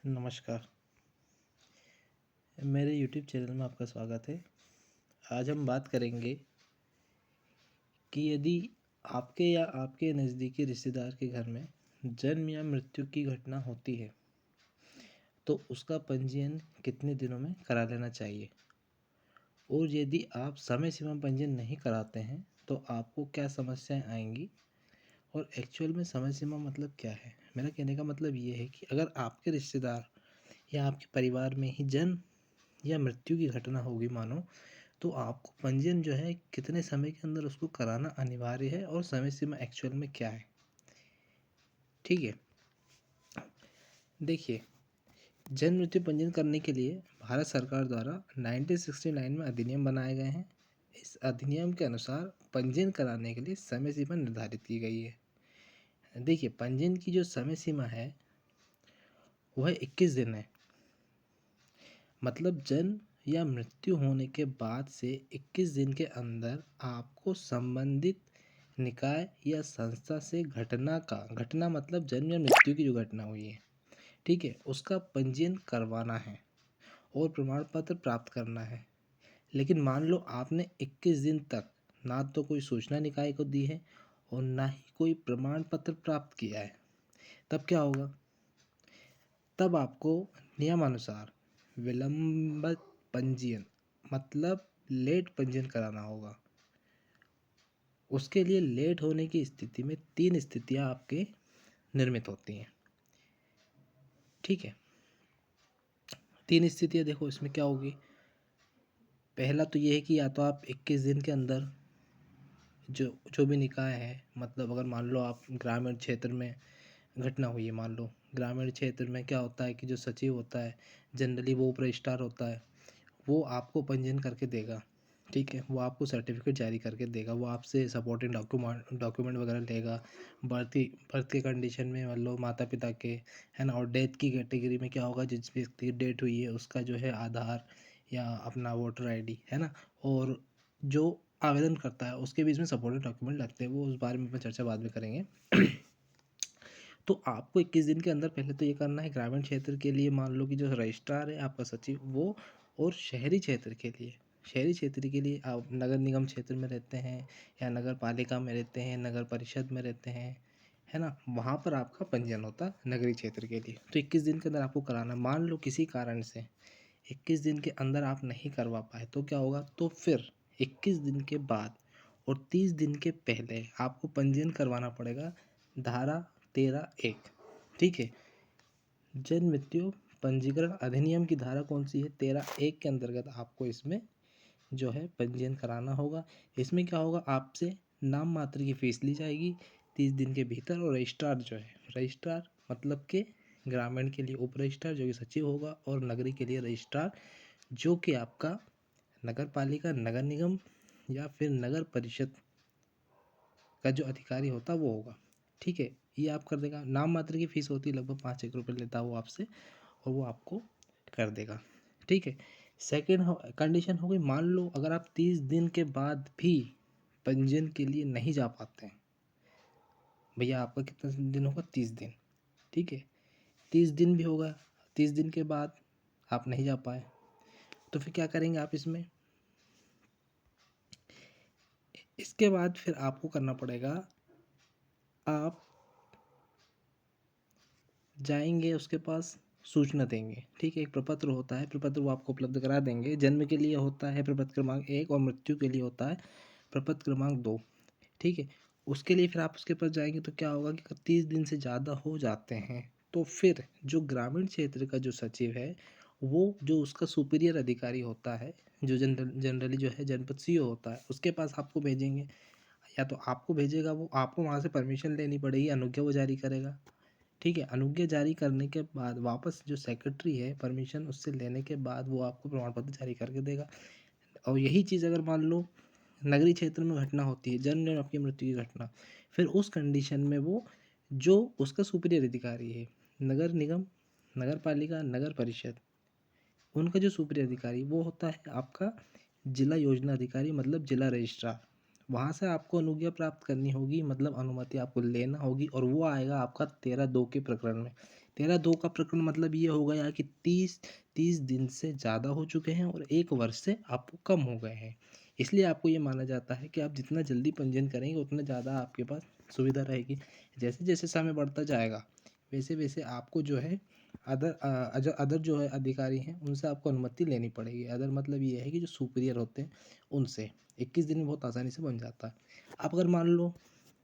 नमस्कार। मेरे YouTube channel में आपका स्वागत है। आज हम बात करेंगे कि यदि आपके या आपके नज़दीकी रिश्तेदार के घर में जन्म या मृत्यु की घटना होती है तो उसका पंजीयन कितने दिनों में करा लेना चाहिए, और यदि आप समय सीमा पंजीयन नहीं कराते हैं तो आपको क्या समस्याएं आएंगी, और एक्चुअल में समय सीमा मतलब क्या है। मेरा कहने का मतलब ये है कि अगर आपके रिश्तेदार या आपके परिवार में ही जन्म या मृत्यु की घटना होगी मानो, तो आपको पंजीयन जो है कितने समय के अंदर उसको कराना अनिवार्य है और समय सीमा एक्चुअल में क्या है। ठीक है, देखिए, जन्म मृत्यु पंजीयन करने के लिए भारत सरकार द्वारा 1969 में अधिनियम बनाए गए हैं। इस अधिनियम के अनुसार पंजीयन कराने के लिए समय सीमा निर्धारित की गई है। देखिए, पंजीयन की जो समय सीमा है वह 21 दिन है। मतलब जन्म या मृत्यु होने के बाद से 21 दिन के अंदर आपको संबंधित निकाय या संस्था से घटना मतलब जन्म या मृत्यु की जो घटना हुई है, ठीक है, उसका पंजीयन करवाना है और प्रमाण पत्र प्राप्त करना है। लेकिन मान लो आपने 21 दिन तक ना तो कोई सूचना निकाय को दी है और ना ही कोई प्रमाण पत्र प्राप्त किया है, तब क्या होगा। तब आपको नियमानुसार विलंबित पंजीयन मतलब लेट पंजीयन कराना होगा। उसके लिए लेट होने की स्थिति में 3 स्थितियां आपके निर्मित होती हैं। ठीक है, 3 स्थितियां देखो इसमें क्या होगी। पहला तो ये है कि या तो आप 21 दिन के अंदर जो जो भी निकाय है, मतलब अगर मान लो आप ग्रामीण क्षेत्र में घटना हुई है, मान लो ग्रामीण क्षेत्र में क्या होता है कि जो सचिव होता है जनरली वो उप रजिस्ट्रार होता है, वो आपको पंजीयन करके देगा। ठीक है, वो आपको सर्टिफिकेट जारी करके देगा, वो आपसे सपोर्टिंग डॉक्यूमेंट वगैरह लेगा। बर्थ के कंडीशन में मान लो माता पिता के, है ना, और डेथ की कैटेगरी में क्या होगा, जिस व्यक्ति की डेथ हुई है उसका जो है आधार या अपना वोटर आईडी, है ना, और जो आवेदन करता है उसके बीच में सपोर्टिंग डॉक्यूमेंट लगते हैं, वो उस बारे में अपन चर्चा बाद में करेंगे। तो आपको 21 दिन के अंदर पहले तो ये करना है। ग्रामीण क्षेत्र के लिए मान लो कि जो रजिस्ट्रार है आपका सचिव वो, और शहरी क्षेत्र के लिए, आप नगर निगम क्षेत्र में रहते हैं या नगर पालिका में रहते हैं, नगर परिषद में रहते हैं, है ना, वहाँ पर आपका पंजीयन होता है नगरीय क्षेत्र के लिए। तो 21 दिन के अंदर आपको कराना। मान लो किसी कारण से 21 दिन के अंदर आप नहीं करवा पाए तो क्या होगा, तो फिर 21 दिन के बाद और 30 दिन के पहले आपको पंजीयन करवाना पड़ेगा। धारा 13(1), ठीक है, जन्म मृत्यु पंजीकरण अधिनियम की धारा कौन सी है, 13(1) के अंतर्गत आपको इसमें जो है पंजीयन कराना होगा। इसमें क्या होगा, आपसे नाम मात्र की फीस ली जाएगी 30 दिन के भीतर, और रजिस्ट्रार मतलब के ग्रामीण के लिए उप रजिस्ट्रार जो कि सचिव होगा, और नगरी के लिए रजिस्ट्रार जो कि आपका नगर पालिका, नगर निगम या फिर नगर परिषद का जो अधिकारी होता वो होगा। ठीक है, ये आप कर देगा। नाम मात्र की फीस होती है, लगभग 5-1 रुपये लेता है वो आपसे, और वो आपको कर देगा। ठीक है, सेकेंड कंडीशन हो गई, मान लो अगर आप 30 दिन के बाद भी पंजीयन के लिए नहीं जा पाते हैं। भैया आपका कितना दिन होगा, 30 दिन। ठीक है, 30 दिन भी होगा, 30 दिन के बाद आप नहीं जा पाए तो फिर क्या करेंगे आप इसमें। इसके बाद फिर आपको करना पड़ेगा, आप जाएंगे उसके पास, सूचना देंगे। ठीक है, एक प्रपत्र होता है, प्रपत्र वो आपको उपलब्ध करा देंगे। जन्म के लिए होता है प्रपत्र क्रमांक 1 और मृत्यु के लिए होता है प्रपत्र क्रमांक 2। ठीक है, उसके लिए फिर आप उसके पास जाएंगे तो क्या होगा कि 30 दिन से ज़्यादा हो जाते हैं तो फिर जो ग्रामीण क्षेत्र का जो सचिव है, वो जो उसका सुपीरियर अधिकारी होता है, जो जनरली जो है जनपद सीओ होता है, उसके पास आपको भेजेंगे। या तो आपको भेजेगा, वो आपको वहाँ से परमिशन लेनी पड़ेगी, अनुज्ञा वो जारी करेगा। ठीक है, अनुज्ञा जारी करने के बाद वापस जो सेक्रेटरी है परमिशन उससे लेने के बाद वो आपको प्रमाण पत्र जारी करके देगा। और यही चीज़ अगर मान लो नगरीय क्षेत्र में घटना होती है, जन्म और आपकी मृत्यु की घटना, फिर उस कंडीशन में वो जो उसका सुपीरियर अधिकारी है, नगर निगम, नगर पालिका, नगर परिषद, उनका जो सुपीरियर अधिकारी वो होता है आपका जिला योजना अधिकारी, मतलब जिला रजिस्ट्रार। वहाँ से आपको अनुज्ञा प्राप्त करनी होगी, मतलब अनुमति आपको लेना होगी, और वो आएगा आपका 13(2) के प्रकरण में। 13(2) का प्रकरण मतलब ये हो गया कि 30 दिन से ज़्यादा हो चुके हैं और 1 वर्ष से आपको कम हो गए हैं। इसलिए आपको ये माना जाता है कि आप जितना जल्दी पंजीयन करेंगे उतना ज़्यादा आपके पास सुविधा रहेगी। जैसे जैसे समय बढ़ता जाएगा वैसे वैसे आपको जो है अदर जो है अधिकारी हैं उनसे आपको अनुमति लेनी पड़ेगी। अदर मतलब ये है कि जो सुपीरियर होते हैं उनसे। 21 दिन में बहुत आसानी से बन जाता है। अब अगर मान लो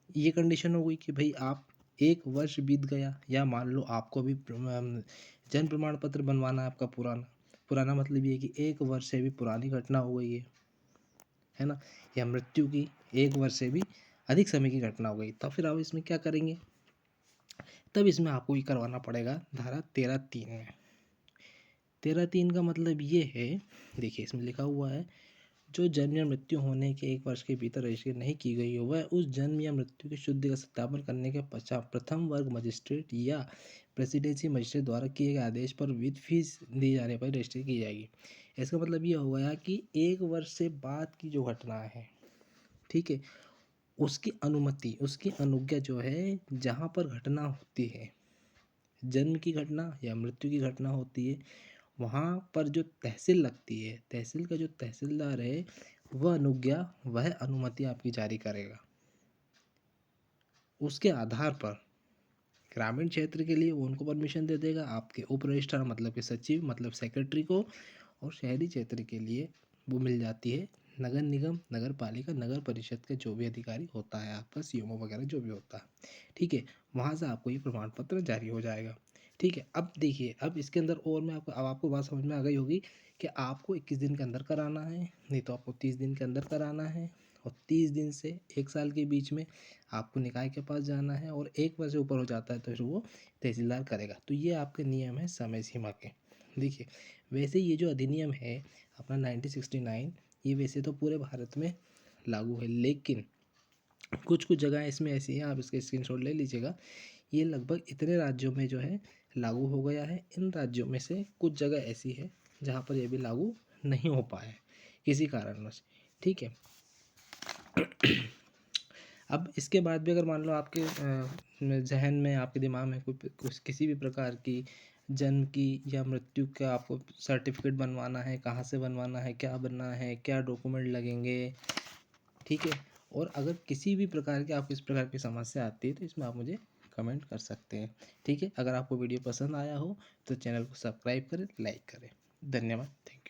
ये कंडीशन हो गई कि भाई आप 1 वर्ष बीत गया, या मान लो आपको अभी जन्म प्रमाण पत्र बनवाना है आपका पुराना। पुराना मतलब ये है कि 1 वर्ष से भी पुरानी घटना हो गई है ना, या मृत्यु की 1 वर्ष से भी अधिक समय की घटना हो गई, तब फिर आप इसमें क्या करेंगे? तब इसमें आपको ये करवाना पड़ेगा धारा 13(3) में। 13(3) का मतलब ये है, देखिए इसमें लिखा हुआ है, जो जन्म या मृत्यु होने के 1 वर्ष के भीतर रजिस्ट्री नहीं की गई हो, वह उस जन्म या मृत्यु की शुद्धि का सत्यापन करने के पश्चात प्रथम वर्ग मजिस्ट्रेट या प्रेसिडेंसी मजिस्ट्रेट द्वारा किए गए आदेश पर विद फीस दी जाने पर रजिस्ट्री की जाएगी। इसका मतलब ये हो गया कि 1 वर्ष से बाद की जो घटना है, ठीक है, उसकी अनुमति, उसकी अनुज्ञा जो है, जहाँ पर घटना होती है, जन्म की घटना या मृत्यु की घटना होती है, वहाँ पर जो तहसील लगती है, तहसील का जो तहसीलदार है, वह अनुज्ञा, वह अनुमति आपकी जारी करेगा। उसके आधार पर ग्रामीण क्षेत्र के लिए वो उनको परमिशन दे देगा, आपके उप रजिस्ट्रार मतलब कि सचिव मतलब सेक्रेटरी को, और शहरी क्षेत्र के लिए वो मिल जाती है नगर निगम, नगर पालिका, नगर परिषद के जो भी अधिकारी होता है आपका, सीएमओ वगैरह जो भी होता है, ठीक है, वहाँ से आपको ये प्रमाण पत्र जारी हो जाएगा। ठीक है, अब देखिए, अब इसके अंदर और मैं आपको, अब आपको बात समझ में आ गई होगी कि आपको 21 दिन के अंदर कराना है, नहीं तो आपको 30 दिन के अंदर कराना है, और 30 दिन से 1 साल के बीच में आपको निकाय के पास जाना है, और 1 वर्ष से ऊपर हो जाता है तो फिर वो तहसीलदार करेगा। तो ये आपके नियम है समय सीमा के। देखिए, वैसे ये जो अधिनियम है अपना 1969, ये वैसे तो पूरे भारत में लागू है, लेकिन कुछ कुछ जगह इसमें ऐसी हैं, आप इसके स्क्रीनशॉट ले लीजिएगा। ये लगभग इतने राज्यों में जो है लागू हो गया है। इन राज्यों में से कुछ जगह ऐसी है जहाँ पर ये भी लागू नहीं हो पाया है किसी कारणवश। ठीक है, अब इसके बाद भी अगर मान लो आपके जहन में, आपके दिमाग में कुछ किसी भी प्रकार की जन्म की या मृत्यु का आपको सर्टिफिकेट बनवाना है, कहाँ से बनवाना है, क्या बनना है, क्या डॉक्यूमेंट लगेंगे, ठीक है, और अगर किसी भी प्रकार की आपको इस प्रकार की समस्या आती है तो इसमें आप मुझे कमेंट कर सकते हैं। ठीक है, अगर आपको वीडियो पसंद आया हो तो चैनल को सब्सक्राइब करें, लाइक करें। धन्यवाद, थैंक यू।